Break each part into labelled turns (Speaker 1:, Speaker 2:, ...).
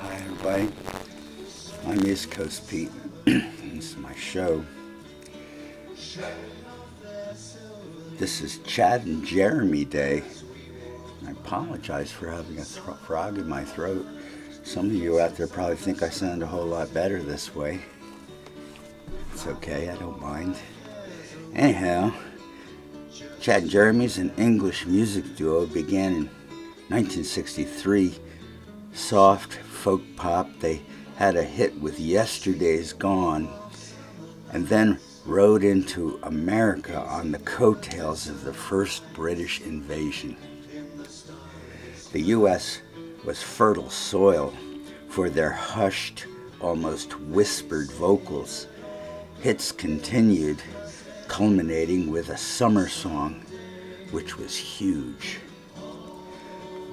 Speaker 1: Hi everybody, I'm East Coast Pete. This is my show. This is Chad and Jeremy Day. I apologize for having a frog in my throat. Some of you out there probably think I sound a whole lot better this way. It's okay, I don't mind. Anyhow, Chad and Jeremy's an English music duo, began in 1963. Soft folk pop. They had a hit with Yesterday's Gone, and then rode into America on the coattails of the first British invasion. The U.S. was fertile soil for their hushed, almost whispered vocals. Hits continued, culminating with a summer song, which was huge.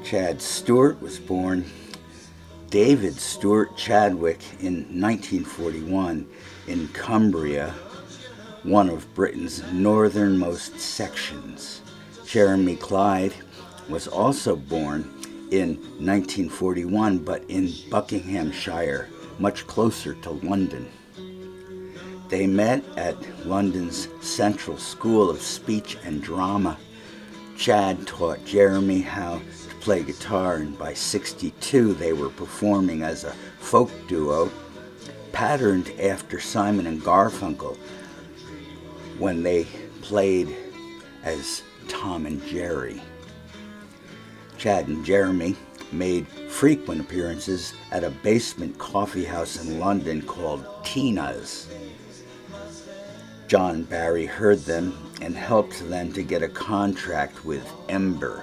Speaker 1: Chad Stewart was born David Stewart Chadwick in 1941 in Cumbria, one of Britain's northernmost sections. Jeremy Clyde was also born in 1941, but in Buckinghamshire, much closer to London. They met at London's Central School of Speech and Drama. Chad taught Jeremy how to play guitar, and by '62 they were performing as a folk duo patterned after Simon and Garfunkel when they played as Tom and Jerry. Chad and Jeremy made frequent appearances at a basement coffee house in London called Tina's. John Barry heard them and helped them to get a contract with Ember.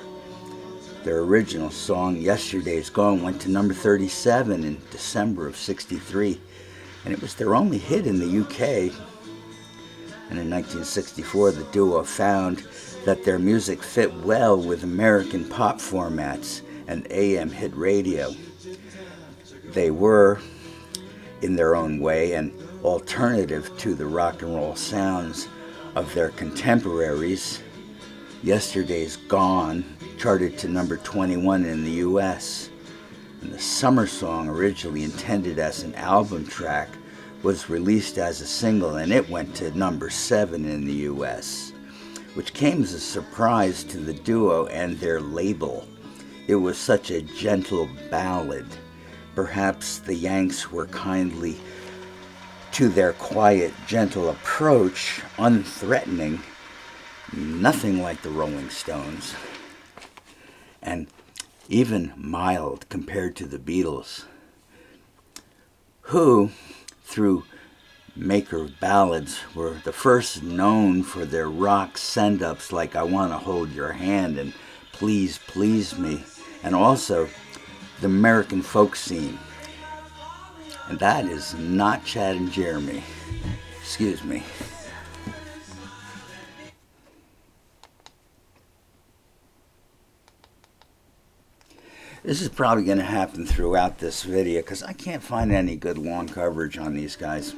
Speaker 1: Their original song, Yesterday's Gone, went to number 37 in December of '63, and it was their only hit in the UK. And in 1964, the duo found that their music fit well with American pop formats and AM hit radio. They were, in their own way, an alternative to the rock and roll sounds of their contemporaries. Yesterday's Gone charted to number 21 in the US, and the summer song, originally intended as an album track, was released as a single, and it went to number 7 in the US, which came as a surprise to the duo and their label. It was such a gentle ballad. Perhaps the Yanks were kindly to their quiet, gentle approach, unthreatening, nothing like the Rolling Stones, and even mild compared to the Beatles, who, through Maker of Ballads, were the first known for their rock send-ups like I Want to Hold Your Hand and Please Please Me, and also the American folk scene. And that is not Chad and Jeremy. Excuse me. This is probably going to happen throughout this video because I can't find any good long coverage on these guys.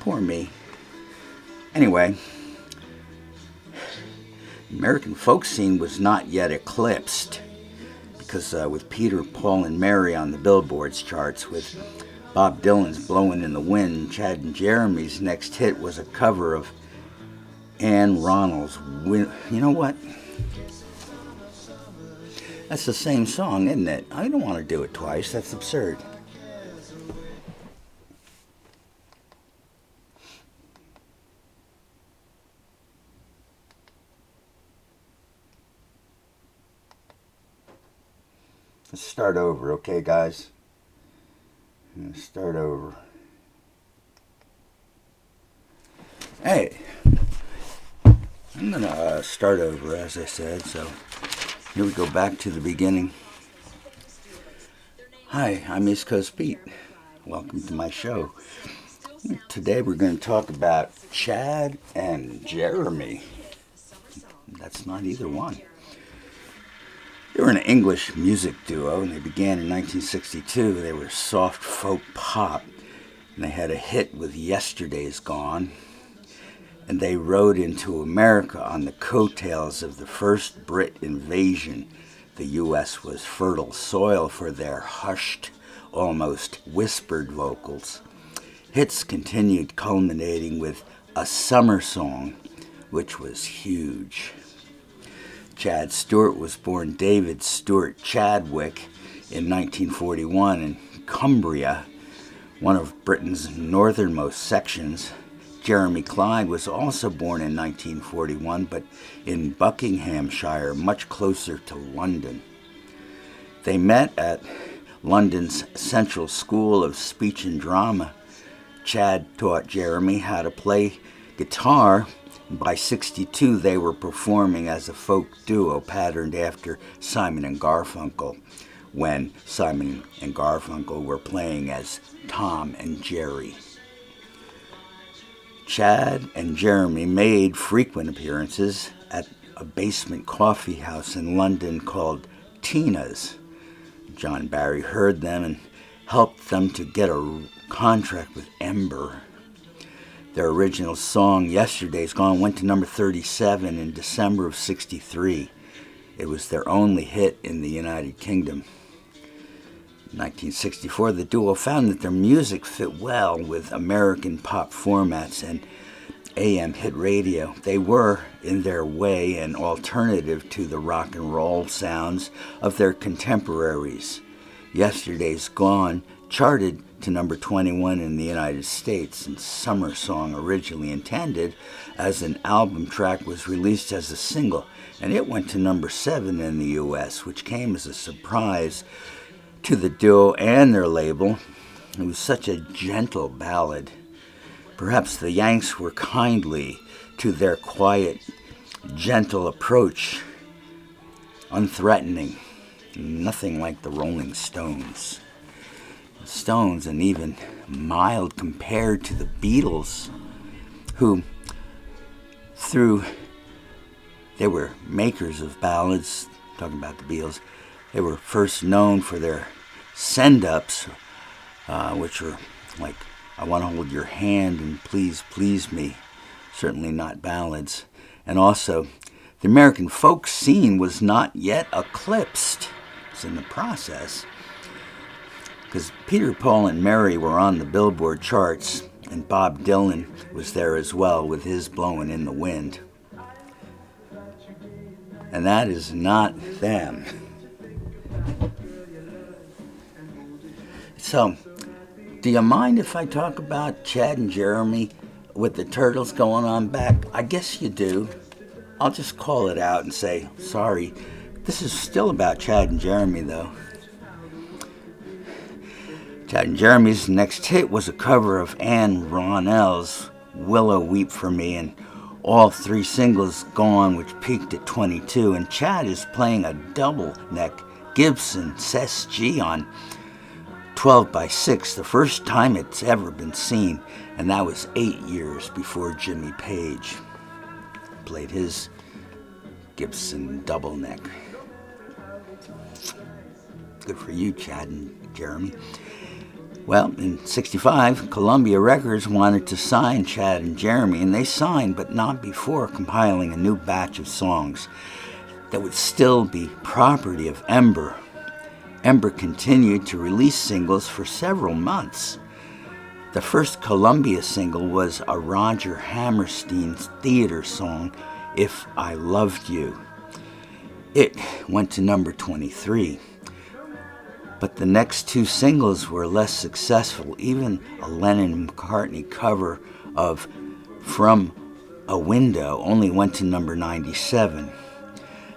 Speaker 1: Poor me. Anyway, the American folk scene was not yet eclipsed, because with Peter, Paul, and Mary on the Billboard's charts, with Bob Dylan's Blowin' in the Wind, Chad and Jeremy's next hit was a cover of Ann Ronald's You know what? That's the same song, isn't it? I don't want to do it twice. That's absurd. Let's start over, okay, guys? I'm going to start over. Hey, I'm going to start over, as I said, so here we go back to the beginning. Hi, I'm East Coast Pete. Welcome to my show. Today we're going to talk about Chad and Jeremy. That's not either one. They were an English music duo, and they began in 1962. They were soft folk pop, and they had a hit with Yesterday's Gone. And they rode into America on the coattails of the first Brit invasion. the U.S. was fertile soil for their hushed, almost whispered vocals. Hits continued, culminating with A Summer Song, which was huge. Chad Stewart was born David Stewart Chadwick in 1941 in Cumbria, one of Britain's northernmost sections. Jeremy Clyde was also born in 1941, but in Buckinghamshire, much closer to London. They met at London's Central School of Speech and Drama. Chad taught Jeremy how to play guitar. By 1962, they were performing as a folk duo patterned after Simon and Garfunkel, when Simon and Garfunkel were playing as Tom and Jerry. Chad and Jeremy made frequent appearances at a basement coffee house in London called Tina's. John Barry heard them and helped them to get a contract with Ember. Their original song, Yesterday's Gone, went to number 37 in December of 1963. It was their only hit in the United Kingdom. In 1964, the duo found that their music fit well with American pop formats and AM hit radio. They were, in their way, an alternative to the rock and roll sounds of their contemporaries. Yesterday's Gone charted to number 21 in the United States, and Summer Song, originally intended as an album track, was released as a single, and it went to number 7 in the U.S., which came as a surprise to the duo and their label. It was such a gentle ballad. Perhaps the Yanks were kindly to their quiet, gentle approach, unthreatening, nothing like the Rolling Stones. The Stones, and even mild compared to the Beatles, who, they were makers of ballads, talking about the Beatles. They were first known for their send-ups, which were like, I Want to Hold Your Hand and Please Please Me, certainly not ballads. And also, the American folk scene was not yet eclipsed. It's in the process. Because Peter, Paul, and Mary were on the Billboard charts, and Bob Dylan was there as well with his Blowin' in the Wind. And that is not them. So, do you mind if I talk about Chad and Jeremy with the Turtles going on back? I guess you do. I'll just call it out and say, sorry. This is still about Chad and Jeremy, though. Chad and Jeremy's next hit was a cover of Anne Ronell's Willow Weep for Me, and all 3 singles gone, which peaked at 22. And Chad is playing a double neck Gibson SG on 12x6, the first time it's ever been seen, and that was 8 years before Jimmy Page played his Gibson double neck. Good for you, Chad and Jeremy. Well, in 1965, Columbia Records wanted to sign Chad and Jeremy, and they signed, but not before compiling a new batch of songs that would still be property of Ember. Ember continued to release singles for several months. The first Columbia single was a Roger Hammerstein theater song, If I Loved You. It went to number 23. But the next 2 singles were less successful. Even a Lennon-McCartney cover of From a Window only went to number 97.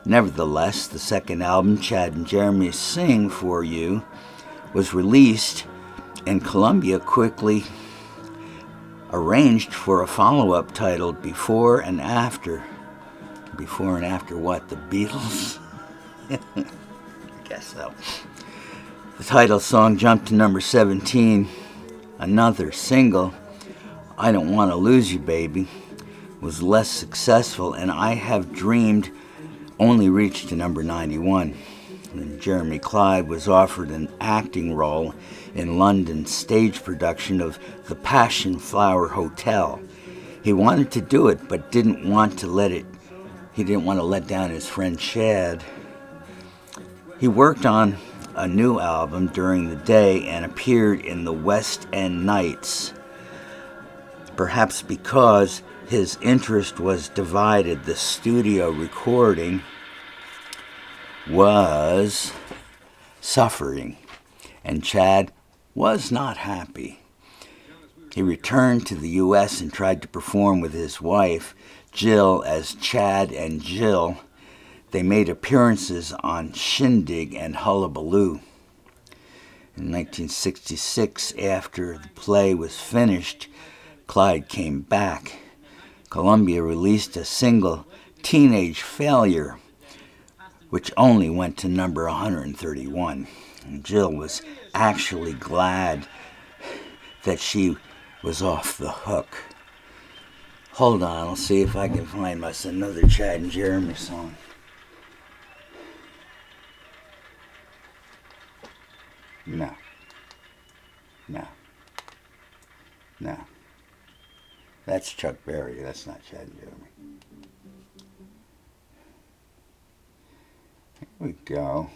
Speaker 1: Nevertheless, the second album, Chad and Jeremy Sing For You, was released, and Columbia quickly arranged for a follow-up titled Before and After. Before and after what? The Beatles? I guess so. The title song jumped to number 17. Another single, I Don't Want to Lose You, Baby, was less successful, and I Have Dreamed only reached to number 91. And Jeremy Clyde was offered an acting role in London's stage production of The Passion Flower Hotel. He wanted to do it, but didn't want to let down his friend Chad. He worked on a new album during the day and appeared in the West End Nights. Perhaps because his interest was divided, the studio recording was suffering, and Chad was not happy. He returned to the U.S. and tried to perform with his wife, Jill, as Chad and Jill. They made appearances on Shindig and Hullabaloo. In 1966, after the play was finished, Clyde came back. Columbia released a single, Teenage Failure, which only went to number 131. And Jill was actually glad that she was off the hook. Hold on, I'll see if I can find us another Chad and Jeremy song. No. That's Chuck Berry. That's not Chad and Jeremy. Here we go.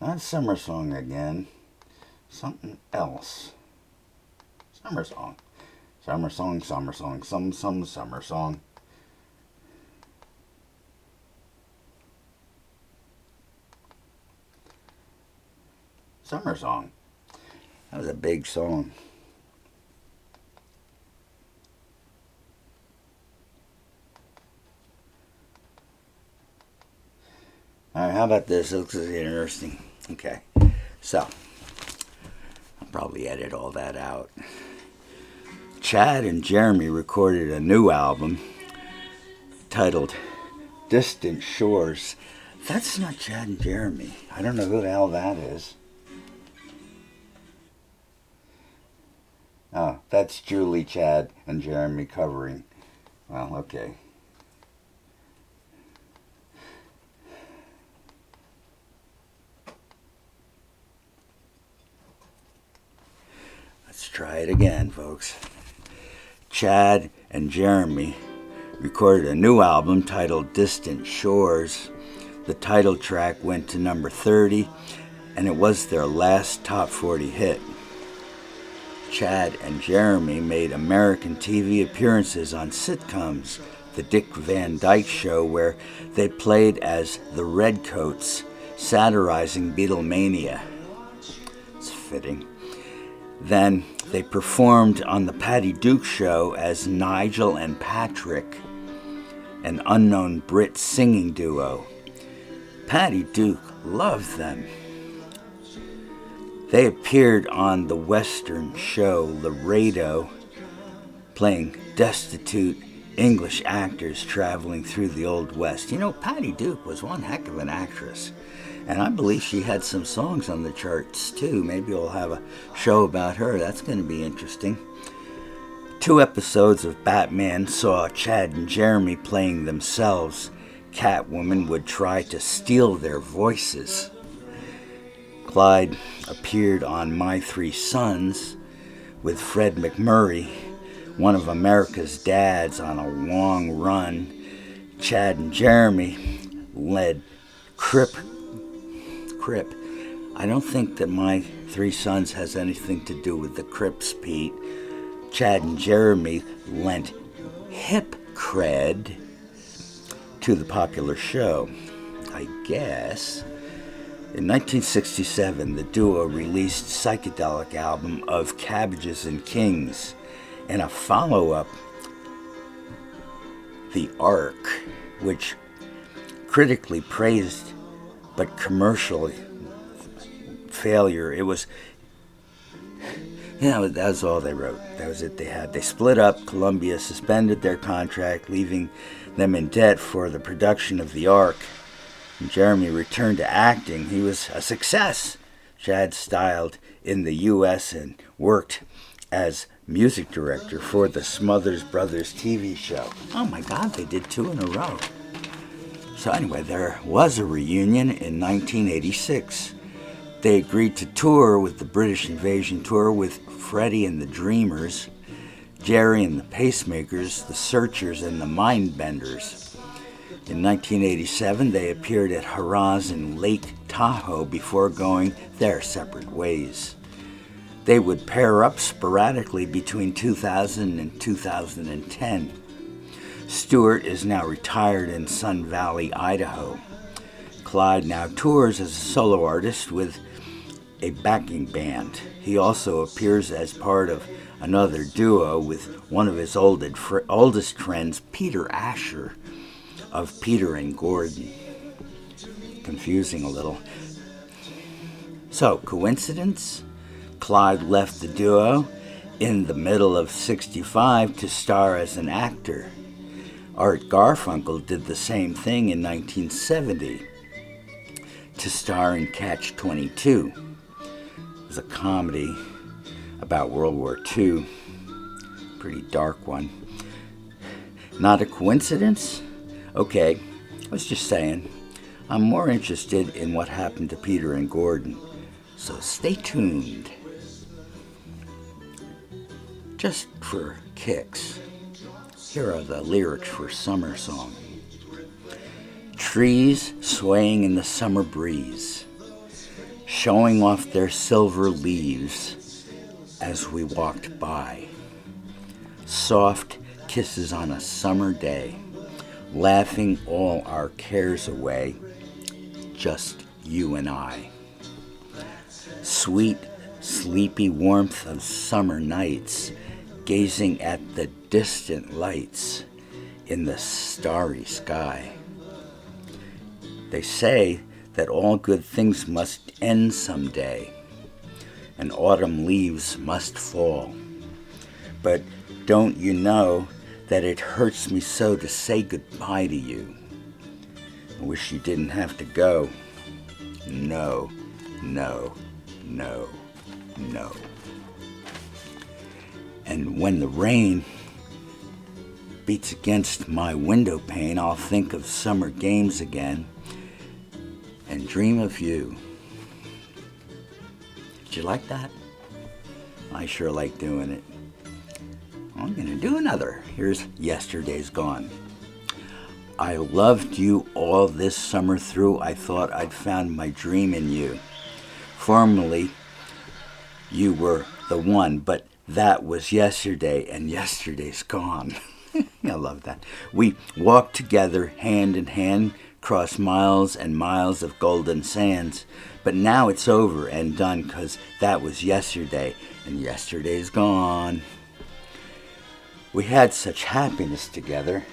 Speaker 1: Not Summer Song again. Something else. Summer Song. Summer Song, Summer Song, some Summer Song. Summer Song. That was a big song. All right, how about this? This looks interesting. Okay, so I'll probably edit all that out. Chad and Jeremy recorded a new album titled Distant Shores. That's not Chad and Jeremy. I don't know who the hell that is. Oh, that's Julie, Chad, and Jeremy covering. Well, okay. Let's try it again, folks. Chad and Jeremy recorded a new album titled Distant Shores. The title track went to number 30, and it was their last top 40 hit. Chad and Jeremy made American TV appearances on sitcoms, The Dick Van Dyke Show, where they played as the Redcoats, satirizing Beatlemania. It's fitting. Then they performed on The Patty Duke Show as Nigel and Patrick, an unknown Brit singing duo. Patty Duke loved them. They appeared on the Western show Laredo, playing destitute English actors traveling through the Old West. You know, Patty Duke was one heck of an actress, and I believe she had some songs on the charts too. Maybe we'll have a show about her. That's going to be interesting. 2 episodes of Batman saw Chad and Jeremy playing themselves. Catwoman would try to steal their voices. Clyde appeared on My Three Sons with Fred McMurray, one of America's dads on a long run. Chad and Jeremy led Crip. I don't think that My Three Sons has anything to do with the Crips, Pete. Chad and Jeremy lent hip cred to the popular show, I guess. In 1967, the duo released psychedelic album Of Cabbages and Kings, and a follow-up, The Ark, which critically praised but commercial failure. It was, that was all they wrote. That was it they had. They split up. Columbia suspended their contract, leaving them in debt for the production of The Ark. Jeremy returned to acting. He was a success. Chad styled in the U.S. and worked as music director for the Smothers Brothers TV show. Oh my God, they did 2 in a row. So anyway, there was a reunion in 1986. They agreed to tour with the British Invasion Tour with Freddie and the Dreamers, Jerry and the Pacemakers, the Searchers, and the Mindbenders. In 1987, they appeared at Harrah's in Lake Tahoe before going their separate ways. They would pair up sporadically between 2000 and 2010. Stewart is now retired in Sun Valley, Idaho. Clyde now tours as a solo artist with a backing band. He also appears as part of another duo with one of his oldest friends, Peter Asher, of Peter and Gordon. Confusing a little. So, coincidence? Clyde left the duo in the middle of '65 to star as an actor. Art Garfunkel did the same thing in 1970 to star in Catch-22. It was a comedy about World War II. Pretty dark one. Not a coincidence? Okay, I was just saying. I'm more interested in what happened to Peter and Gordon, so stay tuned. Just for kicks, here are the lyrics for Summer Song. Trees swaying in the summer breeze, showing off their silver leaves as we walked by. Soft kisses on a summer day, laughing all our cares away, just you and I. Sweet, sleepy warmth of summer nights, gazing at the distant lights in the starry sky. They say that all good things must end someday, and autumn leaves must fall. But don't you know that it hurts me so to say goodbye to you? I wish you didn't have to go. No, no, no, no. And when the rain beats against my window pane, I'll think of summer games again and dream of you. Did you like that? I sure like doing it. I'm going to do another. Here's Yesterday's Gone. I loved you all this summer through. I thought I'd found my dream in you. Formerly, you were the one, but that was yesterday, and yesterday's gone. I love that. We walked together hand in hand, crossed miles and miles of golden sands, but now it's over and done, 'cause that was yesterday, and yesterday's gone. We had such happiness together.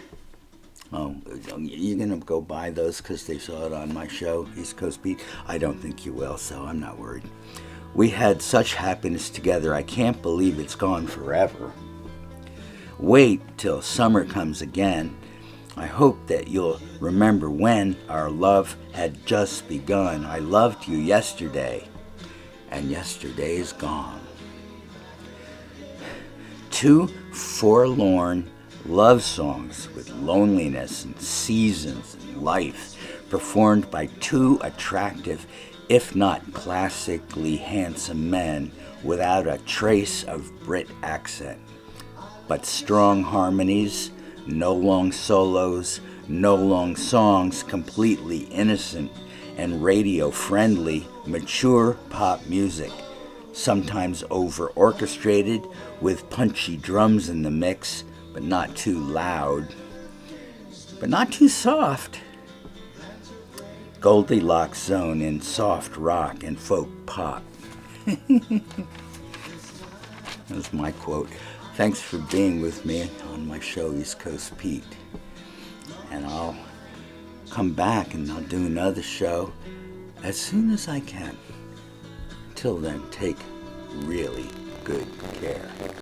Speaker 1: Oh, you're going to go buy those because they saw it on my show, East Coast Beat? I don't think you will, so I'm not worried. We had such happiness together, I can't believe it's gone forever. Wait till summer comes again. I hope that you'll remember when our love had just begun. I loved you yesterday, and yesterday is gone. Two forlorn love songs with loneliness and seasons and life, performed by two attractive, if not classically handsome men without a trace of Brit accent. But strong harmonies, no long solos, no long songs, completely innocent and radio-friendly, mature pop music, sometimes over-orchestrated with punchy drums in the mix, but not too loud, but not too soft. Goldilocks zone in soft rock and folk pop. That's my quote. Thanks for being with me on my show, East Coast Pete. And I'll come back and I'll do another show as soon as I can. Till then, take really good care.